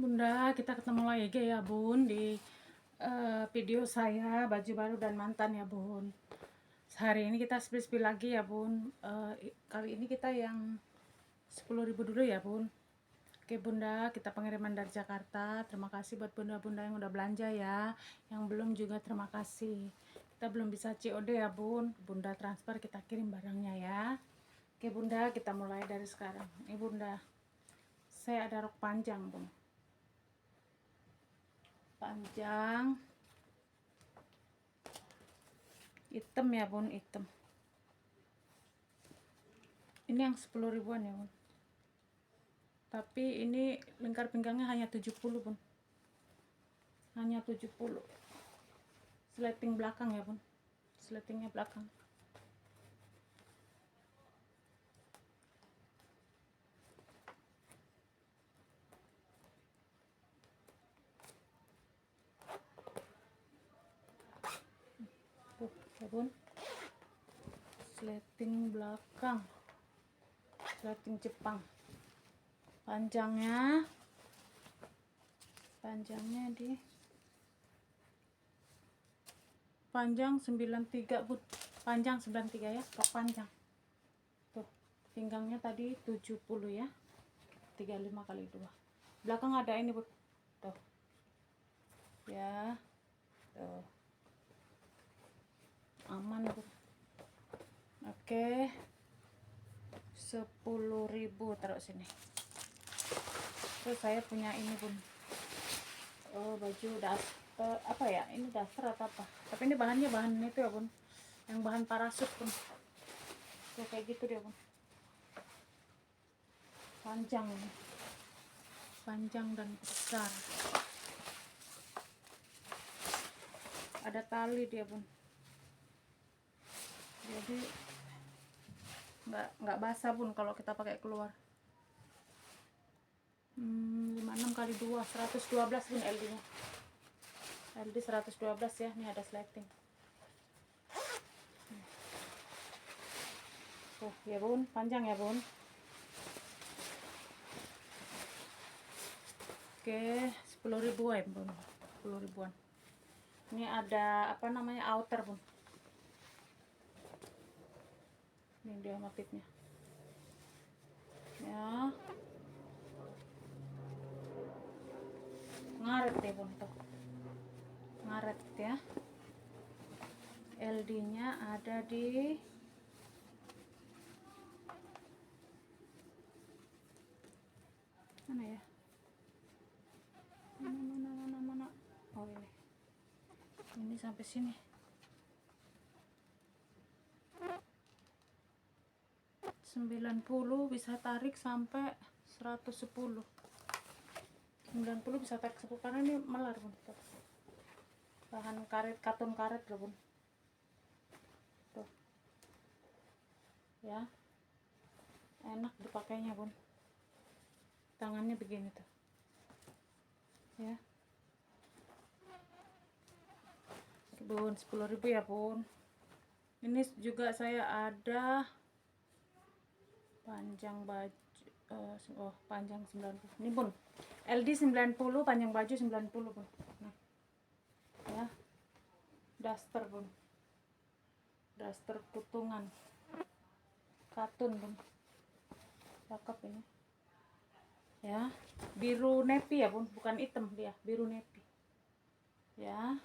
Bunda, kita ketemu lagi ya Bun di video saya baju baru dan mantan ya Bun. Hari ini kita spill lagi ya Bun. Kali ini kita yang 10.000 dulu ya Bun. Oke Bunda, kita pengiriman dari Jakarta. Terima kasih buat bunda-bunda yang udah belanja ya. Yang belum juga terima kasih. Kita belum bisa COD ya Bun. Bunda transfer, kita kirim barangnya ya. Oke Bunda, kita mulai dari sekarang. Ini Bunda, saya ada rok panjang Bun. Panjang hitam ya Bun, hitam. Ini yang 10 ribuan ya Bun, tapi ini lingkar pinggangnya hanya 70 Bun, hanya 70. Sleting belakang ya Bun, sletingnya belakang. Tuh ya Bun, sleting belakang, sleting Jepang. Panjangnya di panjang 93 Bun, panjang 93 ya, rok panjang. Tuh pinggangnya tadi 70 ya, 35 kali 2. Belakang ada ini Bun, tuh ya, tuh aman Bun. Oke, 10.000 taruh sini. Terus saya punya ini Bun, baju apa ya, ini daster atau apa, tapi ini bahannya bahan itu ya Bun, yang bahan parasut Bun. Tuh kayak gitu dia Bun, panjang ini, panjang dan besar, ada tali dia Bun, jadi nggak basah Bun kalau kita pakai keluar. 56 kali 2, 112 Bun LD nya, LD 112 ya. Ini ada sleting tuh ya Bun, panjang ya Bun. Oke, 10.000 ya Bun, 10 ribuan. Ini ada apa namanya, outer Bun, ini dia motifnya ya, ngaret deh Bun, tuh ngaret ya. LD nya ada di mana ya, mana oh ini sampai sini, 90 bisa tarik sampai 110, 90 bisa tarik 10 karena ini melar Bun. Bahan karet, katun karet loh Bun, tuh ya, enak dipakainya Bun, tangannya begini tuh ya Bun. 10.000 ya Bun. Ini juga saya ada panjang baju, panjang 90 ini Bun, LD 90, panjang baju 90 Bun. Nah ya, daster Bun, daster putungan katun Bun, cakep ini ya, biru nepi ya Bun, bukan hitam dia, biru nepi ya.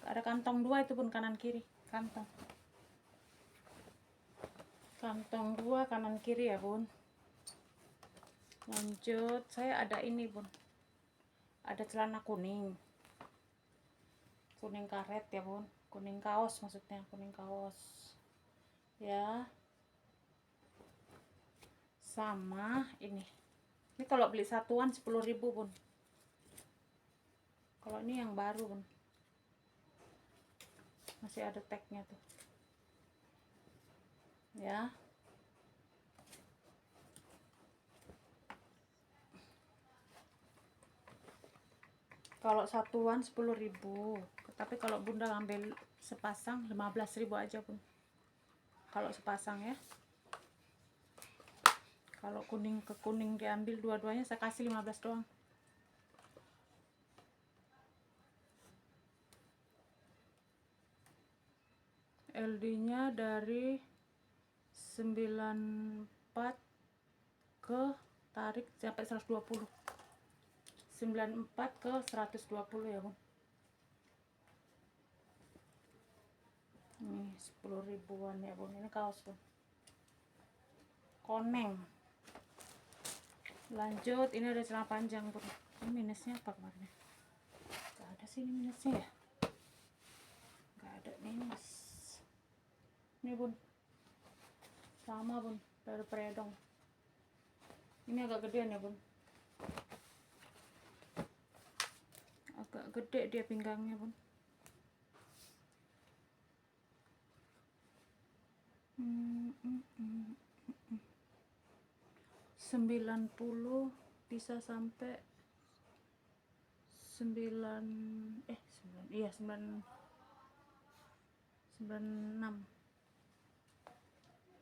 Ada kantong 2 itu Bun, kanan kiri, kantong 2 kanan kiri ya Bun. Lanjut, saya ada ini Bun, ada celana kuning karet ya Bun, kuning kaos maksudnya, kuning kaos ya. Sama ini kalau beli satuan 10.000 Bun, kalau ini yang baru Bun, masih ada tagnya tuh ya. Kalau satuan 10.000, tapi kalau Bunda ngambil sepasang 15.000 aja Bun, kalau sepasang ya. Kalau kuning ke kuning diambil dua-duanya, saya kasih 15 doang. LD-nya dari 94 ke tarik sampai 120. 94 ke 120 ya, Bun. Ini 10 ribuan ya, Bun. Ini kaos, Bun. Koneng. Lanjut, ini ada celana panjang, Bun. Ini minusnya apa kemarin? Gak ada sih ini minusnya ya. Gak ada minus. Ini, Bun. Sama, Bun, dari Predong. Ini agak gedean ya, Bun. Agak gede dia pinggangnya, Bun. Hmm. 90 bisa sampai 96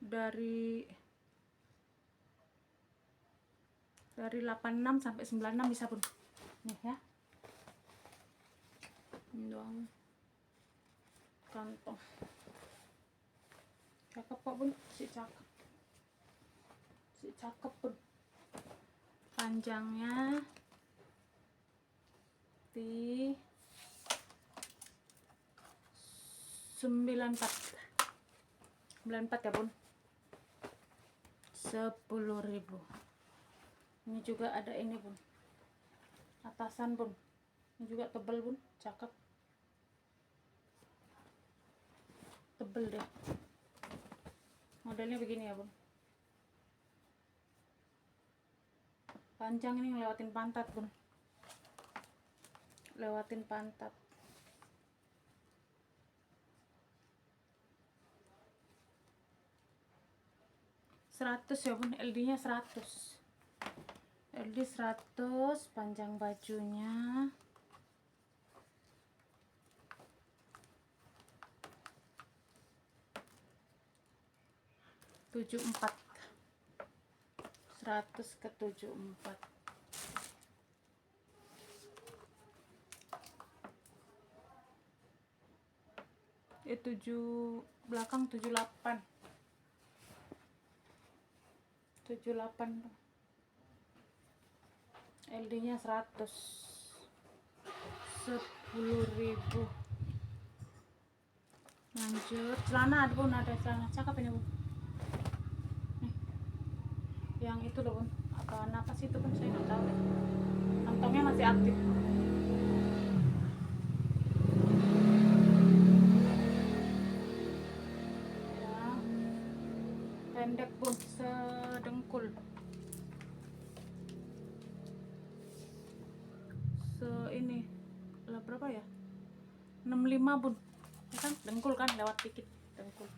dari 86 sampai 96 bisa, Bun. Nih ya, ini doang kantong. Cakep kok, Bun, si cakep, Bun. Panjangnya di 94 ya, Bun. 10.000. Ini juga ada ini, Bun, atasan, Bun. Ini juga tebel, Bun, cakep, tebel deh. Modelnya begini ya, Bun. Panjang, ini ngelewatin pantat, Bun. Lewatin pantat. Seratus ya, Bun. LD-nya 100. LD 100, panjang bajunya 74. 100 ke 74. Belakang 78. 78. LD-nya 100. 10.000. Lanjut, celana ada, Bun, ada celana cakep ini, Bun. Nih. Yang itu loh, Bun. Apa sih itu, Bun? Saya nggak tahu deh. Kantongnya masih aktif. Ya. Pendek, Bun, sedengkul. Ini berapa ya? 65, Bun. Ya kan, dengkul kan, lewat dikit dengkul.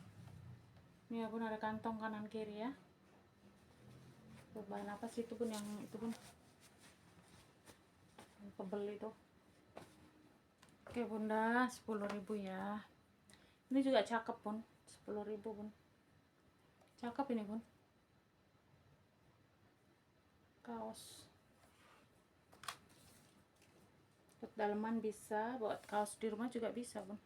Ini ya, Bun, ada kantong kanan kiri ya. Bahan apa sih itu, Bun, yang itu, Bun? Yang tebel itu. Oke, Bunda, 10.000 ya. Ini juga cakep, Bun. 10.000, Bun. Cakep ini, Bun. Kaos. Buat dalaman bisa, buat kaos di rumah juga bisa, Bun.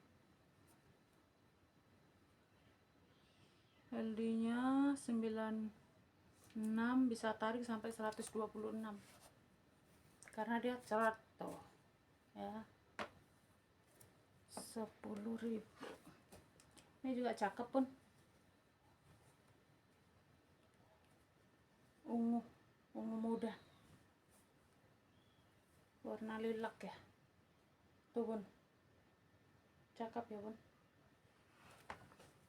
LD-nya 96, bisa tarik sampai 126. Karena dia cerat tuh. Ya. 10.000. Ini juga cakep, Pun. Ungu muda, warna lilac ya. Tuh, Bun. Cakep ya, Bun.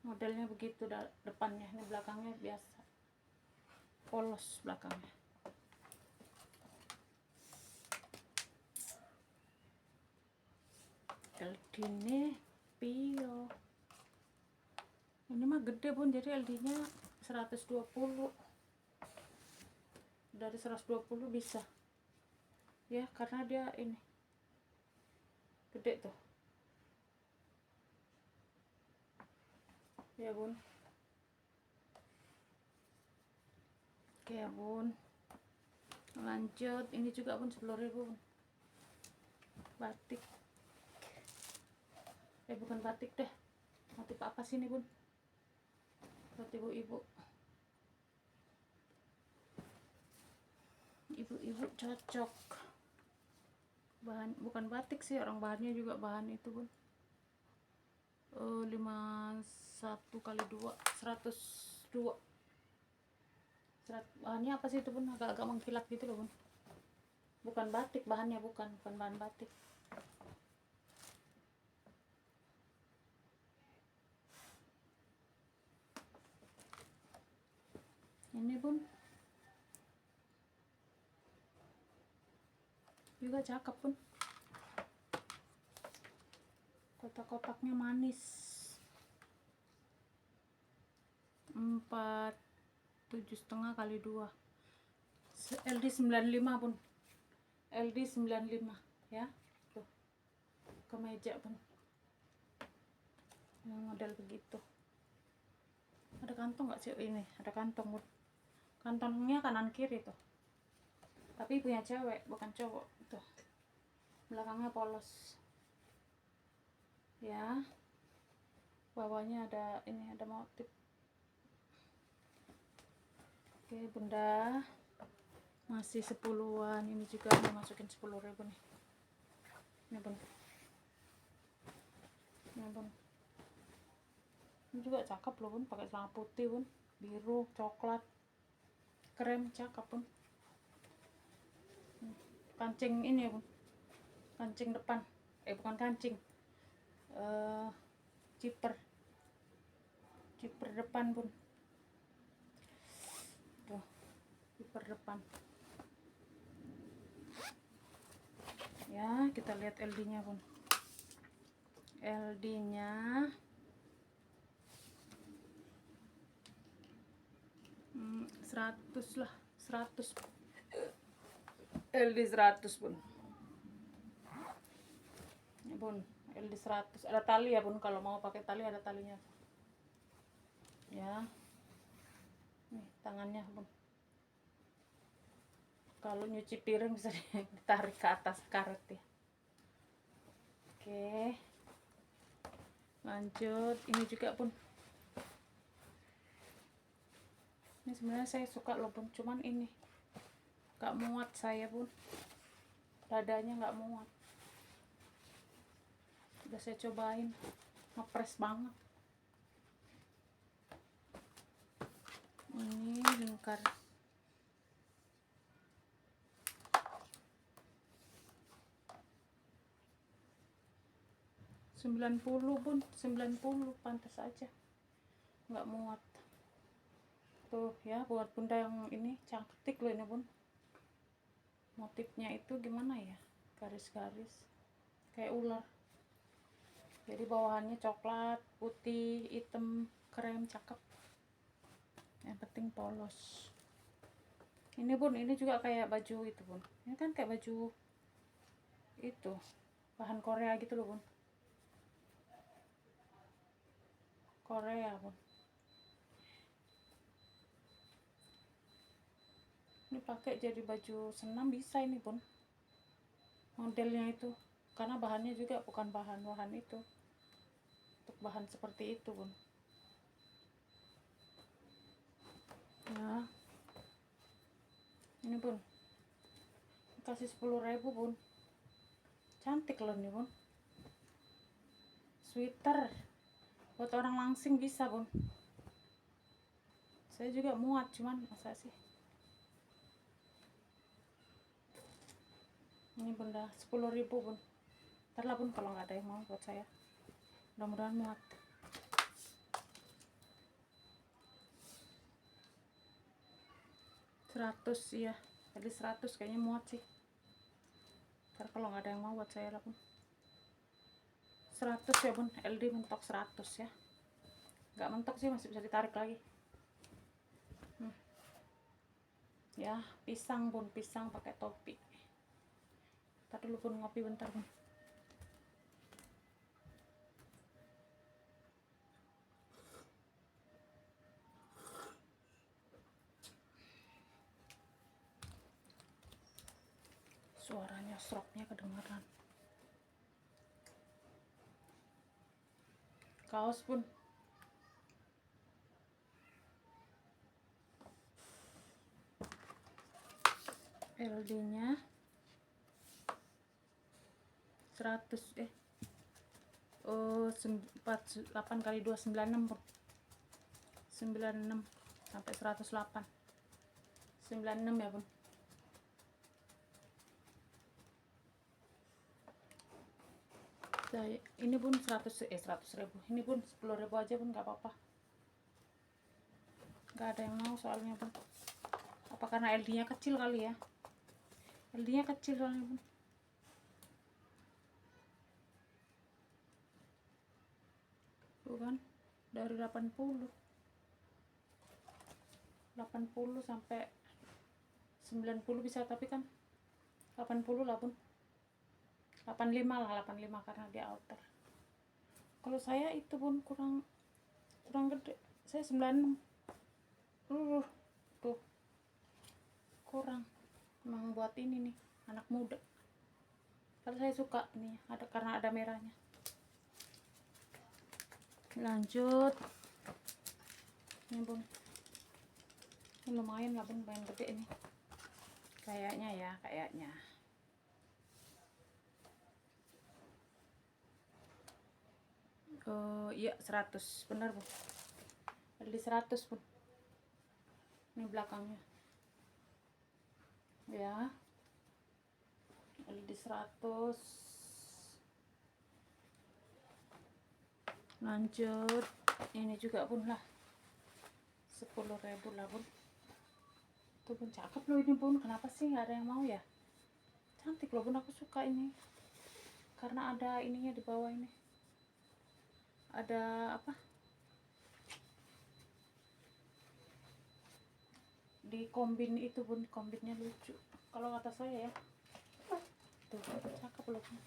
Modelnya begitu depannya. Ini belakangnya biasa, polos belakangnya. LD-nya Pio. Ini mah gede, Bun, jadi LD-nya 120. Dari 120 bisa. Ya, karena dia ini gede tuh. Ya, Bun. Oke ya bun, lanjut ini juga bun 10.000 bun. Batik, bukan batik deh, motif apa sih ini bun, buat ibu-ibu cocok. Bahan bukan batik sih, orang bahannya juga bahan itu bun. 51 kali 2 102. Bahannya apa sih itu bun, agak-agak mengkilat gitu loh bun. Bukan batik bahannya, bukan bahan batik. Ini bun juga cakep pun, kotak-kotaknya manis. 7,5 kali 2 LD 95 pun, LD 95 ya. Tuh kemeja pun yang model begitu. Ada kantong nggak sih ini? Ada kantong bun, kantongnya kanan kiri tuh, tapi punya cewek bukan cowok. Tuh belakangnya polos ya, bawahnya ada ini, ada motif. Oke bunda, masih 10-an. Ini juga dimasukin 10.000 nih. Ini bun, ini bun, ini juga cakep loh bun, pakai celana putih bun, biru coklat krem, cakep bun. Kancing ini ya bun, kancing depan, bukan kancing, zipper depan bun. Tuh zipper depan ya. Kita lihat LD nya bun, LD nya 100 lah, 100 LD 100 bun. Ini bun LD 100, ada tali ya bun, kalau mau pakai tali ada talinya ya. Nih tangannya bun, kalau nyuci piring bisa ditarik ke atas karet ya. Oke lanjut, ini juga bun. Ini sebenarnya saya suka loh bun, cuman ini gak muat saya bun, dadanya gak muat. Udah saya cobain, ngepres banget. Ini lingkar, $90 bun, 90 pantas aja nggak muat. Tuh ya, buat bunda yang ini cantik loh ini bun. Motifnya itu gimana ya, garis-garis kayak ular, jadi bawahannya coklat, putih, hitam, krem, cakep. Yang penting polos. Ini bun, ini juga kayak baju itu bun, ini kan kayak baju itu bahan Korea gitu loh bun, Korea bun. Ini pakai jadi baju senam bisa ini bun, modelnya itu, karena bahannya juga bukan bahan itu, untuk bahan seperti itu bun ya. Ini bun kasih 10.000 bun, cantik loh nih bun. Sweater buat orang langsing bisa bun, saya juga muat, cuman masa sih. Ini bunda 10.000 bun, ntar lah bun kalau nggak ada yang mau buat saya, mudah-mudahan muat. Seratus ya, jadi 100 kayaknya muat sih, ntar kalau nggak ada yang mau buat saya lah bun. 100 ya bun, LD mentok 100 ya, nggak mentok sih, masih bisa ditarik lagi. Ya pisang bun, pisang pakai topi. Ntar dulu bun, ngopi bentar bun. Suaranya sroknya kedengeran. Kaos pun LD nya 100 8 kali 2 96 pun 96 sampai 108 96 ya bun. Ini pun 100.000, ini pun 10.000 aja pun nggak apa-apa, nggak ada yang mau soalnya pun. Apa karena LD nya kecil kali ya, LD nya kecil soalnya pun. Tuh kan dari 80 sampai 90 bisa, tapi kan 80 lah pun, 85 lah, 85 karena dia outer. Kalau saya itu pun kurang gede, saya 96. Tuh kurang, emang buat ini nih anak muda. Kalau saya suka nih ada, karena ada merahnya. Lanjut ini bun, ini lumayan lah bun, lumayan gede ini kayaknya ya, kayaknya. Iya 100 benar bun, LD 100 bun. Ini belakangnya ya, LD 100. Lanjut ini juga pun lah 10.000 lah bun. Tuh pun cakep loh ini bun, kenapa sih nggak ada yang mau ya? Cantik loh bun, aku suka ini karena ada ininya di bawah ini, ada apa di kombin itu bun, kombinnya lucu kalau kata saya ya. Tuh cakep loh bun,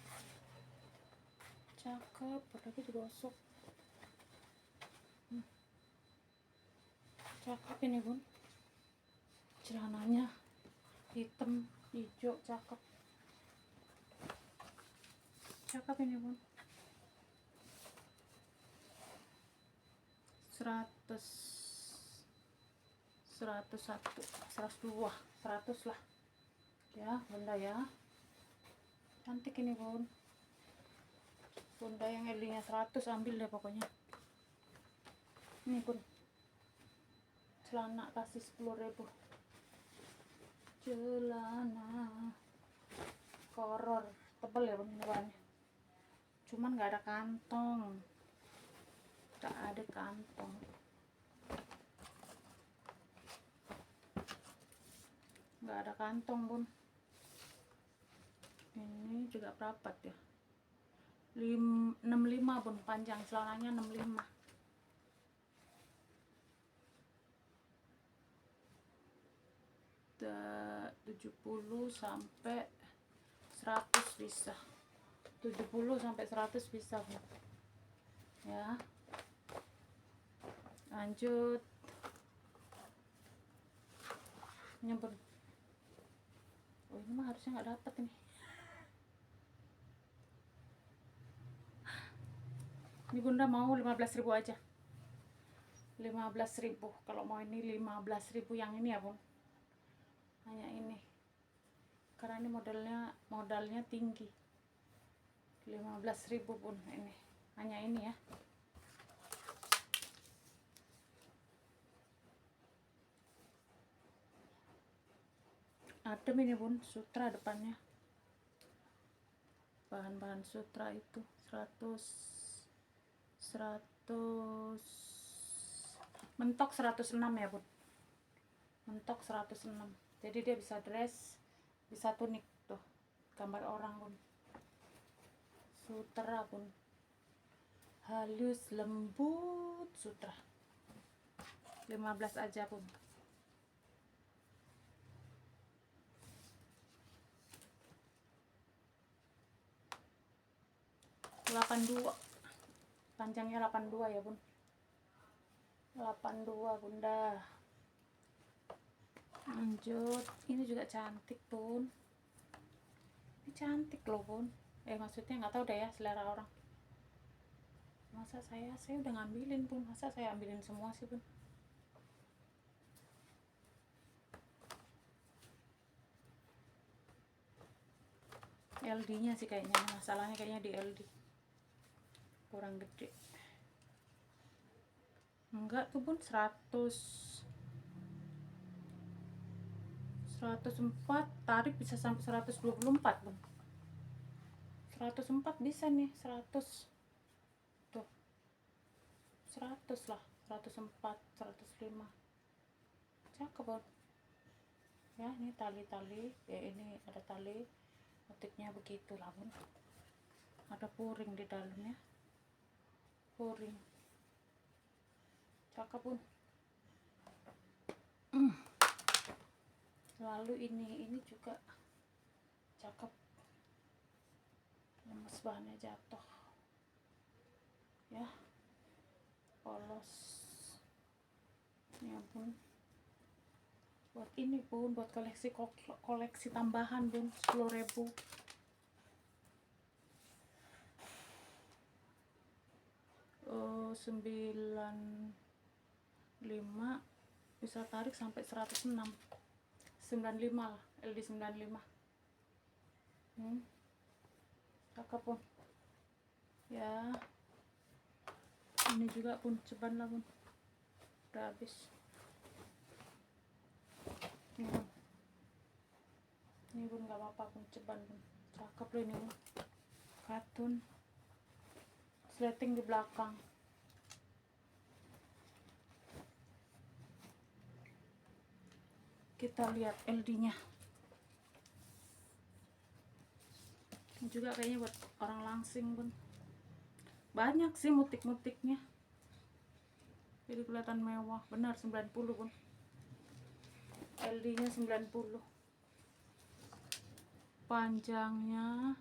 cakep, apalagi digosok. Cakep ini bun, celananya hitam hijau, cakep ini bun. 100, 101, 102, 100 lah ya bunda ya. Cantik ini bun, bunda yang LD nya 100 ambil deh pokoknya. Ini bun celana kasih 10.000, celana koror tebel ya bun bahannya, cuman nggak ada kantong, nggak ada kantong bun. Ini juga perapat ya, 65 bun, panjang celananya 65. Udah 70 sampai 100 bisa, 70 sampai 100 bisa bun ya. Lanjut nyebur. Oh ini mah harusnya nggak dapet ini. Ini bunda mau 15.000 aja, 15.000 kalau mau ini, 15.000 yang ini ya bun, hanya ini karena ini modalnya tinggi. 15.000 bun, ini hanya ini ya. Adem ini bun, sutra depannya, bahan-bahan sutra itu 100 mentok 106 ya bun, mentok 106. Jadi dia bisa dress, bisa tunik, tuh gambar orang bun, sutra bun, halus lembut sutra. 15 aja bun. 82, panjangnya 82 ya bun, 82 bunda. Lanjut ini juga cantik bun, cantik loh bun. Maksudnya nggak tahu deh ya selera orang. Masa saya udah ngambilin bun, masa saya ambilin semua sih bun. LD nya sih kayaknya, masalahnya kayaknya di LD kurang gede. Enggak tuh bun, 104 tarik bisa sampai 124 bun. 104 bisa nih, 100 tuh, 100 lah, 104, 105 cakep bun. Ya ini tali-tali ya, ini ada tali motifnya begitulah bun, ada puring di dalamnya, puring cakep bun. Lalu ini juga cakep, lemes bahannya jatuh ya, polos ya bun. Buat ini bun, buat koleksi tambahan bun, 10.000. Oh, 95 bisa tarik sampai 106, 95 lah, LD 95. Cakep pun ya. Ini juga pun ceban lah bun, udah habis. Ini bun gak apa-apa pun, ceban bun, cakep loh ini bun. Katun sleting di belakang. Kita lihat LD nya juga kayaknya buat orang langsing bun, banyak sih mutik-mutiknya jadi kelihatan mewah. Benar 90 bun, LD nya 90, panjangnya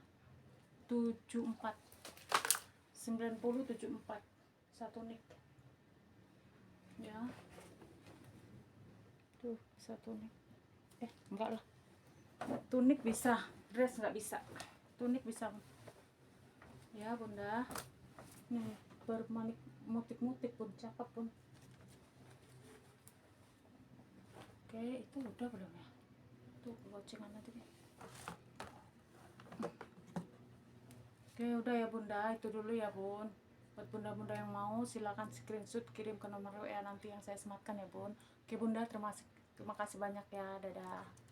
74, 90 74, satu nik ya tuh, satu nik. Enggak lah, tunik bisa, dress nggak bisa, tunik bisa bun. Ya bunda, nih bermanik motif-motif pun cakep pun. Oke, itu udah belum ya? Tuh gocengan nanti deh. Oke udah ya bunda, itu dulu ya bun. Buat bunda-bunda yang mau silakan screenshot kirim ke nomor WA nanti yang saya sematkan ya bun. Oke bunda, terima kasih banyak ya, dadah.